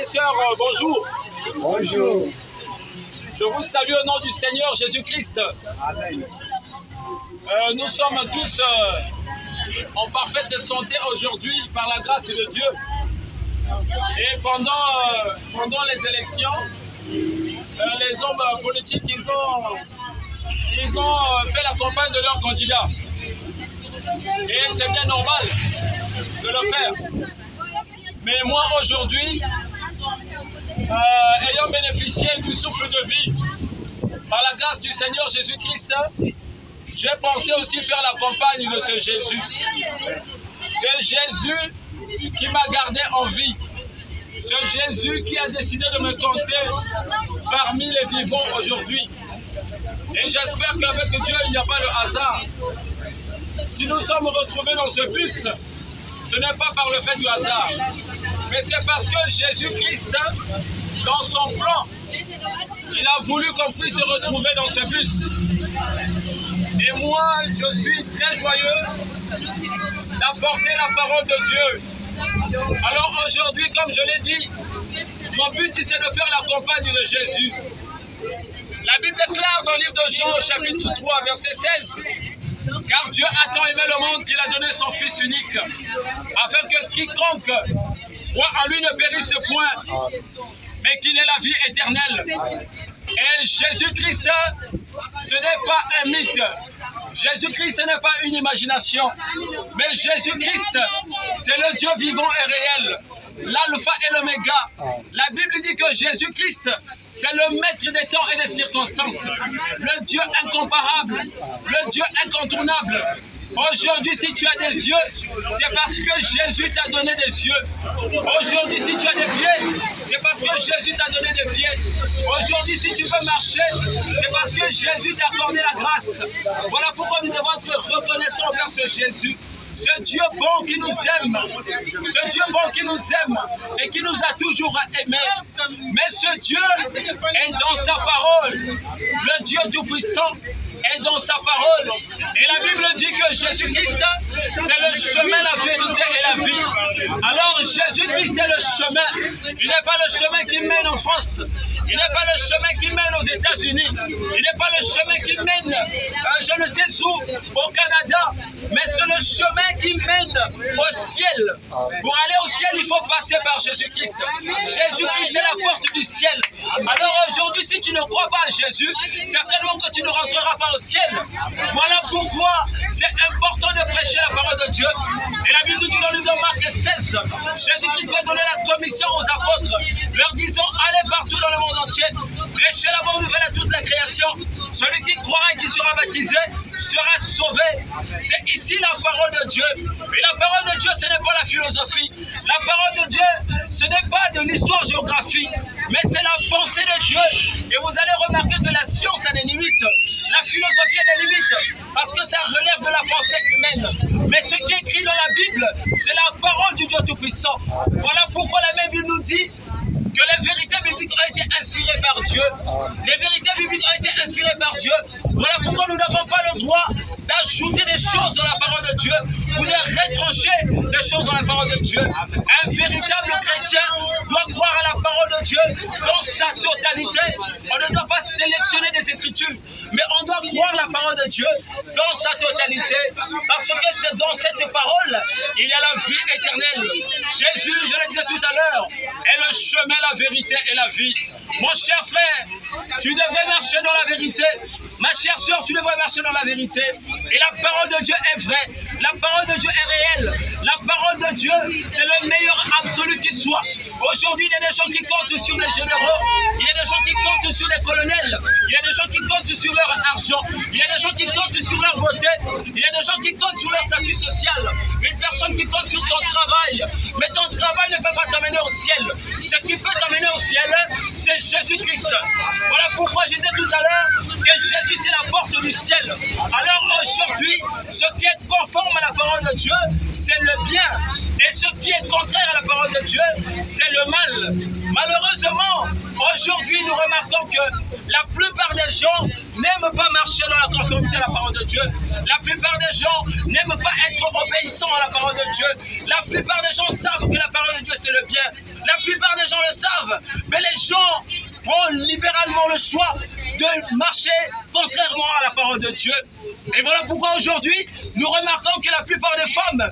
et sœurs, bonjour. Bonjour. Je vous salue au nom du Seigneur Jésus-Christ. Amen. Nous sommes tous en parfaite santé aujourd'hui par la grâce de Dieu. Et pendant les élections, les hommes politiques, ils ont fait la campagne de leur candidat. Et c'est bien normal de le faire. Mais moi aujourd'hui, ayant bénéficié du souffle de vie par la grâce du Seigneur Jésus-Christ, j'ai pensé aussi faire la campagne de ce Jésus. Ce Jésus qui m'a gardé en vie. Ce Jésus qui a décidé de me compter parmi les vivants aujourd'hui. Et j'espère qu'avec Dieu, il n'y a pas de hasard. Si nous sommes retrouvés dans ce bus, ce n'est pas par le fait du hasard. Mais c'est parce que Jésus-Christ, dans son plan, il a voulu qu'on puisse se retrouver dans ce bus. Et moi, je suis très joyeux d'apporter la parole de Dieu. Alors aujourd'hui, comme je l'ai dit, mon but c'est de faire la campagne de Jésus. La Bible déclare dans le livre de Jean, au chapitre 3, verset 16, « Car Dieu a tant aimé le monde qu'il a donné son Fils unique, afin que quiconque croit en lui ne périsse point, mais qu'il ait la vie éternelle. » Et Jésus-Christ, ce n'est pas un mythe. Jésus-Christ, ce n'est pas une imagination. Mais Jésus-Christ, c'est le Dieu vivant et réel. L'alpha et l'oméga. La Bible dit que Jésus-Christ, c'est le maître des temps et des circonstances. Le Dieu incomparable. Le Dieu incontournable. Aujourd'hui, si tu as des yeux, c'est parce que Jésus t'a donné des yeux. Aujourd'hui, si tu as des pieds, c'est parce que Jésus t'a donné des pieds. Aujourd'hui, si tu peux marcher, c'est parce que Jésus t'a accordé la grâce. Voilà pourquoi nous devons être reconnaissants envers ce Jésus. Ce Dieu bon qui nous aime, ce Dieu bon qui nous aime et qui nous a toujours aimés. Mais ce Dieu est dans sa parole, le Dieu tout-puissant est dans sa parole. Et la Bible dit que Jésus-Christ, c'est le chemin, la vérité et la vie. Alors Jésus-Christ est le chemin. Il n'est pas le chemin qui mène en France. Il n'est pas le chemin qui mène aux États-Unis. Il n'est pas le chemin qui mène, je ne sais où, au Canada. Mais c'est le chemin qui mène au ciel. Pour aller au ciel, il faut passer par Jésus-Christ. Jésus-Christ est la porte du ciel. Alors aujourd'hui, si tu ne crois pas à Jésus, certainement que tu ne rentreras pas au ciel. Voilà pourquoi c'est important de prêcher la parole de Dieu. Et la Bible dit dans le livre de Marc 16, Jésus-Christ va donner la commission aux apôtres, leur disant, allez partout dans le monde entier, prêchez la bonne nouvelle à toute la création. Celui qui croira et qui sera baptisé sera sauvé. C'est ici la parole de Dieu. Et la parole de Dieu, ce n'est pas la philosophie. La parole de Dieu, ce n'est pas de l'histoire-géographie, mais c'est la pensée de Dieu. Et vous allez remarquer que la science a des limites. La philosophie a des limites, parce que ça relève de la pensée humaine. Mais ce qui est écrit dans la Bible, c'est la parole du Dieu Tout-Puissant. Voilà pourquoi la même Bible nous dit que les vérités bibliques ont été inspirées par Dieu. Les vérités bibliques ont été inspirées par Dieu. Voilà pourquoi nous n'avons pas le droit d'ajouter des choses dans la parole de Dieu ou de retrancher des choses dans la parole de Dieu. Un véritable chrétien doit croire à la parole de Dieu dans sa totalité. On ne doit pas sélectionner des écritures, mais on doit croire la parole de Dieu dans sa totalité, parce que c'est dans cette parole il y a la vie éternelle. Jésus, je le disais tout à l'heure, est le chemin, la vérité et la vie. Mon cher frère, tu devrais marcher dans la vérité. Ma chère soeur, tu devrais marcher dans la vérité. Et la parole de Dieu est vraie. La parole de Dieu est réelle. La parole de Dieu, c'est le meilleur absolu qui soit. Aujourd'hui, il y a des gens qui comptent sur les généraux. Il y a des gens qui comptent sur les colonels. Il y a des gens qui comptent sur leur argent. Il y a des gens qui comptent sur leur beauté. Il y a des gens qui comptent sur leur statut social. Une personne qui compte sur ton travail. Mais ton travail ne peut pas t'amener au ciel. Ce qui peut t'amener au ciel, c'est Jésus-Christ. Voilà pourquoi je disais tout à l'heure que Jésus, c'est la porte du ciel. Alors aujourd'hui, ce qui est conforme à la parole de Dieu, c'est le bien. Et ce qui est contraire à la parole de Dieu, c'est le mal. Malheureusement, aujourd'hui, nous remarquons que la plupart des gens n'aiment pas marcher dans la conformité à la parole de Dieu. La plupart des gens n'aiment pas être obéissants à la parole de Dieu. La plupart des gens savent que la parole de Dieu, c'est le bien. La plupart des gens le savent. esclaves. Mais les gens prennent libéralement le choix de marcher contrairement à la parole de Dieu. Et voilà pourquoi aujourd'hui, nous remarquons que la plupart des femmes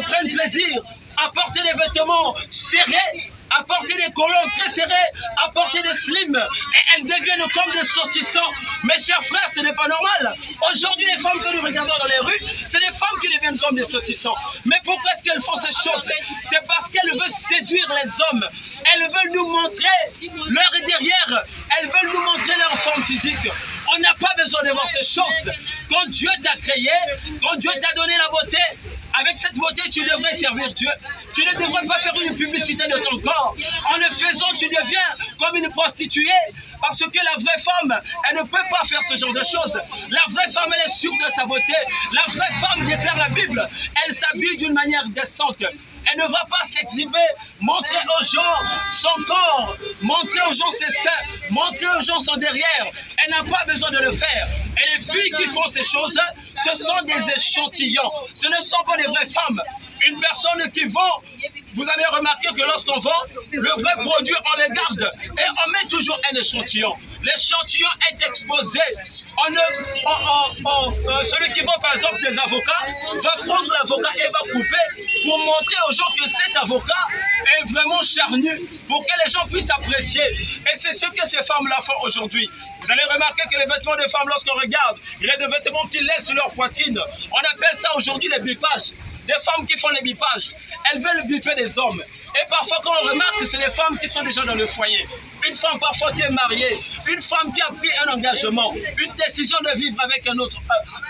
prennent plaisir à porter des vêtements serrés, à porter des colons très serrés, à porter des slims, et elles deviennent comme des saucissons. Mes chers frères, ce n'est pas normal. Aujourd'hui, les femmes que nous regardons dans les rues, c'est des femmes qui deviennent comme des saucissons. Mais pourquoi est-ce qu'elles font ces choses? C'est parce qu'elles veulent séduire les hommes. Elles veulent nous montrer leur derrière. Elles veulent nous montrer leur forme physique. On n'a pas besoin de voir ces choses. Quand Dieu t'a créé, quand Dieu t'a donné la beauté, avec cette beauté, tu devrais servir Dieu. Tu ne devrais pas faire une publicité de ton corps. En le faisant, tu deviens comme une prostituée. Parce que la vraie femme, elle ne peut pas faire ce genre de choses. La vraie femme, elle est sûre de sa beauté. La vraie femme déclare la Bible. Elle s'habille d'une manière décente. Elle ne va pas s'exhiber, montrer aux gens son corps, montrer aux gens ses seins, montrer aux gens son derrière. Elle n'a pas besoin de le faire. Et les filles qui font ces choses, ce sont des échantillons. Ce ne sont pas des vraies femmes. Une personne qui vend, vous allez remarquer que lorsqu'on vend, le vrai produit, on le garde et on met toujours un échantillon. L'échantillon est exposé. Celui qui vend par exemple des avocats va prendre l'avocat et va couper pour montrer aux gens que cet avocat est vraiment charnu, pour que les gens puissent apprécier. Et c'est ce que ces femmes-là font aujourd'hui. Vous allez remarquer que les vêtements des femmes, lorsqu'on regarde, il y a des vêtements qui laissent leur poitrine. On appelle ça aujourd'hui les bipages. Des femmes qui font les bipages, elles veulent biper des hommes. Et parfois, quand on remarque que c'est des femmes qui sont déjà dans le foyer, une femme parfois qui est mariée, une femme qui a pris un engagement, une décision de vivre avec un autre,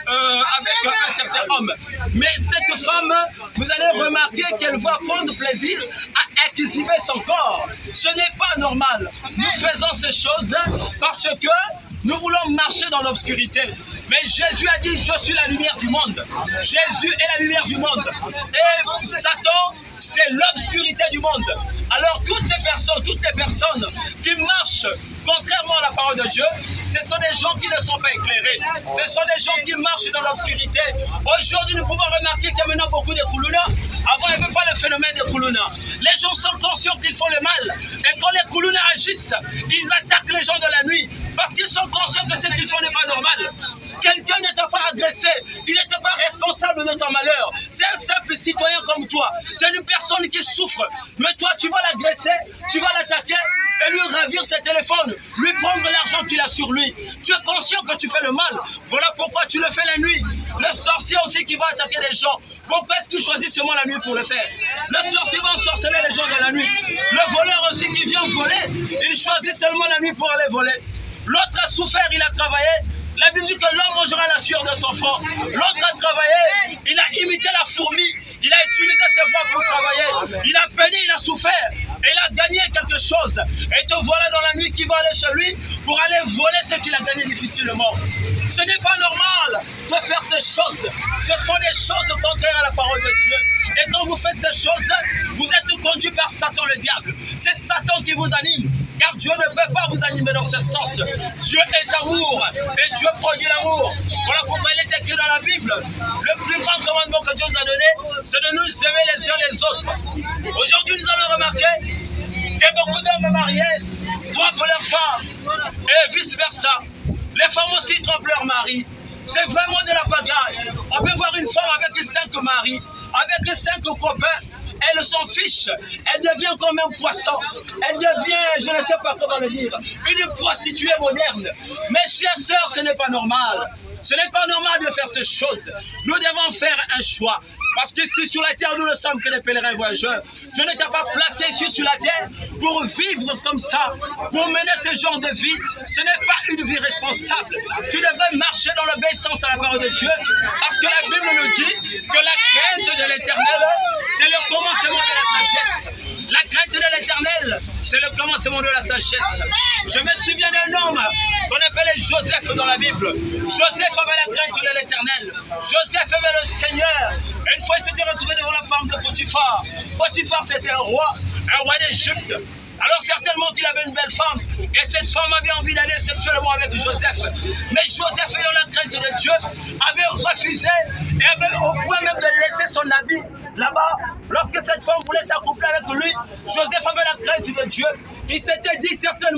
avec un certain homme. Mais cette femme, vous allez remarquer qu'elle va prendre plaisir à exhiber son corps. Ce n'est pas normal. Nous faisons ces choses parce que nous voulons marcher dans l'obscurité. Mais Jésus a dit, je suis la lumière du monde. Jésus est la lumière du monde. Et Satan, c'est l'obscurité du monde. Alors toutes les personnes qui marchent contrairement à la parole de Dieu, ce sont des gens qui ne sont pas éclairés. Ce sont des gens qui marchent dans l'obscurité. Aujourd'hui, nous pouvons remarquer qu'il y a maintenant beaucoup de koulouna. Avant, il n'y avait pas le phénomène des koulouna. Les gens sont conscients qu'ils font le mal. Et quand les koulouna agissent, ils attaquent les gens de la nuit. Parce qu'ils sont conscients que ce qu'ils font n'est pas normal. Quelqu'un ne t'a pas agressé, il n'était pas responsable de ton malheur. C'est un simple citoyen comme toi. C'est une personne qui souffre. Mais toi, tu vas l'agresser, tu vas l'attaquer et lui ravir ses téléphones, lui prendre l'argent qu'il a sur lui. Tu es conscient que tu fais le mal. Voilà pourquoi tu le fais la nuit. Le sorcier aussi qui va attaquer les gens. Pourquoi est-ce qu'il choisit seulement la nuit pour le faire? Le sorcier va ensorceler les gens de la nuit. Le voleur aussi qui vient voler, il choisit seulement la nuit pour aller voler. L'autre a souffert, il a travaillé. La Bible dit que l'homme mangera la sueur de son front. L'autre a travaillé, il a imité la fourmi. Il a utilisé ses bras pour travailler. Il a peiné, il a souffert. Et il a gagné quelque chose. Et te voilà dans la nuit qui va aller chez lui pour aller voler ce qu'il a gagné difficilement. Ce n'est pas normal de faire ces choses. Ce sont des choses contraires à la parole de Dieu. Et quand vous faites ces choses, vous êtes conduit par Satan le diable. C'est Satan qui vous anime. Car Dieu ne peut pas vous animer dans ce sens. Dieu est amour et Dieu produit l'amour. Voilà pourquoi il est écrit dans la Bible. Le plus grand commandement que Dieu nous a donné, c'est de nous aimer les uns les autres. Aujourd'hui, nous allons remarquer que beaucoup d'hommes mariés trompent leurs femmes et vice-versa. Les femmes aussi trompent leur mari. C'est vraiment de la pagaille. On peut voir une femme avec 5 maris, avec 5 copains. Elle s'en fiche, elle devient comme un poisson, elle devient, je ne sais pas comment le dire, une prostituée moderne. Mes chères sœurs, ce n'est pas normal. Ce n'est pas normal de faire ces choses. Nous devons faire un choix. Parce qu'ici sur la terre, nous ne sommes que des pèlerins voyageurs. Dieu ne t'a pas placé ici sur la terre pour vivre comme ça, pour mener ce genre de vie. Ce n'est pas une vie responsable. Tu devrais marcher dans l'obéissance à la parole de Dieu. Parce que la Bible nous dit que la crainte de l'Éternel, c'est le commencement de la sagesse. La crainte de l'Éternel, c'est le commencement de la sagesse. Je me souviens d'un homme qu'on appelait Joseph dans la Bible. Joseph avait la crainte de l'Éternel. Joseph aimait le Seigneur. Une fois, il s'était retrouvé devant la femme de Potiphar. Potiphar, c'était un roi d'Égypte. Alors certainement qu'il avait une belle femme. Et cette femme avait envie d'aller sexuellement avec Joseph. Mais Joseph, ayant la crainte de Dieu, avait refusé et avait au point même de laisser son habit là-bas. Lorsque cette femme voulait s'accoupler avec lui, Joseph avait la crainte de Dieu. Il s'était dit certainement